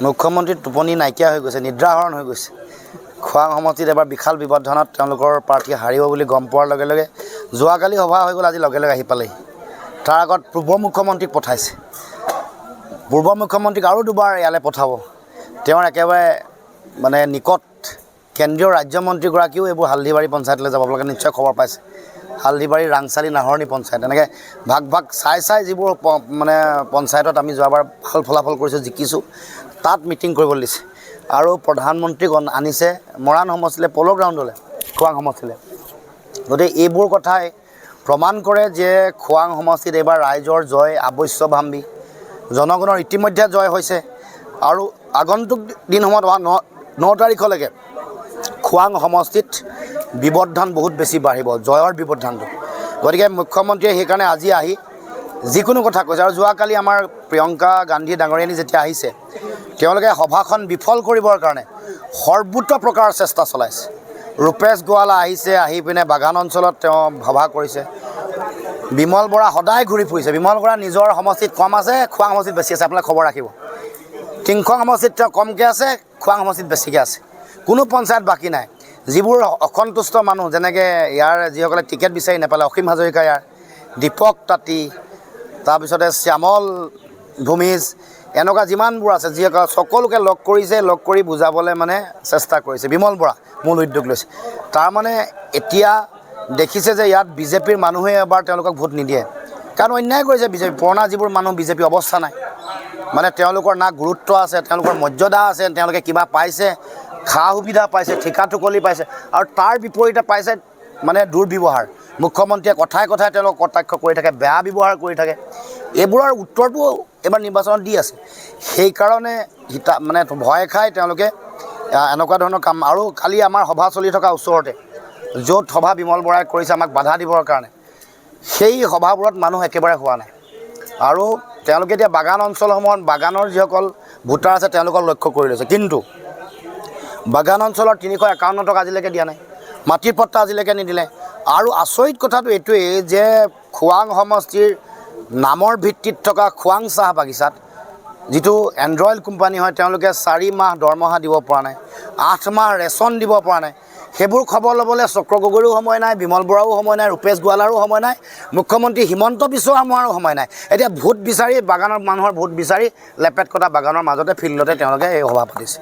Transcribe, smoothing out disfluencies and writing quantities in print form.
মুখ্যমন্ত্ৰীৰ টোপনি নাইকিয়া হৈ গৈছে, নিদ্ৰাহৰণ হৈ গৈছে। খোৱাং সমষ্টিত এবাৰ বিশাল ব্যৱধানত তেওঁলোকৰ প্ৰাৰ্থী হাৰিব বুলি গম পোৱাৰ লগে লগে যোৱাকালি সভা হৈ গ'ল, আজি লগে লগে আহি পালেহি। তাৰ আগত পূৰ্ব মুখ্যমন্ত্ৰীক পঠাইছে। পূৰ্ব মুখ্যমন্ত্ৰীক আৰু দুবাৰ ইয়ালৈ পঠাব। তেওঁৰ একেবাৰে মানে নিকট কেন্দ্ৰীয় ৰাজ্যমন্ত্ৰীগৰাকীও এইবোৰ হালধিবাৰী পঞ্চায়তলৈ যাব লাগে, নিশ্চয় খবৰ পাইছে। হালধিবাৰী, ৰাংচালি, নাহৰণি পঞ্চায়ত এনেকৈ ভাগ ভাগ চাই যিবোৰ মানে পঞ্চায়তত আমি যোৱাবাৰ ভাল ফলাফল কৰিছোঁ, জিকিছোঁ, তাত মিটিং কৰিবলৈ দিছে। আৰু প্ৰধানমন্ত্ৰীক আনিছে মৰাণ সমষ্টিলৈ, প'ল' গ্ৰাউণ্ডলৈ, খোৱাং সমষ্টিলৈ। গতিকে এইবোৰ কথাই প্ৰমাণ কৰে যে খোৱাং সমষ্টিত এইবাৰ ৰাইজৰ জয় আৱশ্যভাম্বী। জনগণৰ ইতিমধ্যে জয় হৈছে আৰু আগন্তুক দিনসমূহত 9 তাৰিখলৈকে খোৱাং সমষ্টিত ব্যৱধান বহুত বেছি বাঢ়িব, জয়ৰ ব্যৱধানটো। গতিকে মুখ্যমন্ত্ৰীয়ে সেইকাৰণে আজি আহি যিকোনো কথা কৈছে। আৰু যোৱাকালি আমাৰ প্ৰিয়ংকা গান্ধী ডাঙৰীয়ানী যেতিয়া আহিছে, তেওঁলোকে সভাখন বিফল কৰিবৰ কাৰণে সৰ্বোচ্চ প্ৰকাৰৰ চেষ্টা চলাইছে। ৰূপেশ গোৱালা আহিছে, আহি পিনে বাগান অঞ্চলত তেওঁ সভা কৰিছে। বিমল বৰা সদায় ঘূৰি ফুৰিছে। বিমল বৰা নিজৰ সমষ্টিত কম আছে, খোৱাং সমষ্টিত বেছি আছে, আপোনালোকে খবৰ ৰাখিব। টিংখং সমষ্টিত তেওঁ কমকৈ আছে, খোৱাং সমষ্টিত বেছিকৈ আছে। কোনো পঞ্চায়ত বাকী নাই। যিবোৰ অসন্তুষ্ট মানুহ, যেনেকৈ ইয়াৰ যিসকলে টিকেট বিচাৰি নাপালে, অসীম হাজৰিকা, ইয়াৰ দীপক তাঁতী, তাৰপিছতে শ্যামল ভূমিজ, এনেকুৱা যিমানবোৰ আছে, যিসকল সকলোকে লগ কৰিছে, লগ কৰি বুজাবলৈ মানে চেষ্টা কৰিছে। বিমল বৰা মূল উদ্যোগ লৈছে। তাৰমানে এতিয়া দেখিছে যে ইয়াত বিজেপিৰ মানুহে এবাৰ তেওঁলোকক ভোট নিদিয়ে, কাৰণ অন্যায় কৰিছে বিজেপি। পুৰণা যিবোৰ মানুহ বিজেপি অৱস্থা নাই, মানে তেওঁলোকৰ না গুৰুত্ব আছে, তেওঁলোকৰ মৰ্যাদা আছে, তেওঁলোকে কিবা পাইছে, সা সুবিধা পাইছে, ঠিকা টুকলি পাইছে, আৰু তাৰ বিপৰীতে পাইছে মানে দুৰ্ব্যৱহাৰ। মুখ্যমন্ত্ৰীয়ে কথাই কথাই তেওঁলোকক কটাক্ষ কৰি থাকে, বেয়া ব্যৱহাৰ কৰি থাকে। এইবোৰৰ উত্তৰটো এবাৰ নিৰ্বাচনত দি আছে। সেইকাৰণে মানে ভয় খাই তেওঁলোকে এনেকুৱা ধৰণৰ কাম। আৰু কালি আমাৰ সভা চলি থকা ওচৰতে, য'ত সভা বিমল বৰাই কৰিছে আমাক বাধা দিবৰ কাৰণে, সেই সভাবোৰত মানুহ একেবাৰে হোৱা নাই। আৰু তেওঁলোকে এতিয়া বাগান অঞ্চলসমূহত বাগানৰ যিসকল ভোটাৰ আছে তেওঁলোকক লক্ষ্য কৰি লৈছে। কিন্তু বাগান অঞ্চলৰ 351 টকা আজিলৈকে দিয়া নাই, মাটিৰ পট্টা আজিলৈকে নিদিলে। আৰু আচৰিত কথাটো এইটোৱেই যে খোৱাং সমষ্টিৰ নামৰ ভিত্তিত থকা খোৱাং চাহ বাগিচাত, যিটো এণ্ড্ৰইল কোম্পানী হয়, তেওঁলোকে 4 মাহ দৰমহা দিব পৰা নাই, 8 মাহ ৰেচন দিব পৰা নাই। সেইবোৰ খবৰ ল'বলৈ চক্ৰ গগৈৰো সময় নাই, বিমল বৰাও সময় নাই, ৰূপেশ গোৱালাৰো সময় নাই, মুখ্যমন্ত্ৰী হিমন্ত বিশ্ব শৰ্মাৰো সময় নাই। এতিয়া ভোট বিচাৰি, বাগানৰ মানুহৰ ভোট বিচাৰি লেপেট কটা বাগানৰ মাজতে, ফিল্ডতে তেওঁলোকে এই সভা পাতিছে।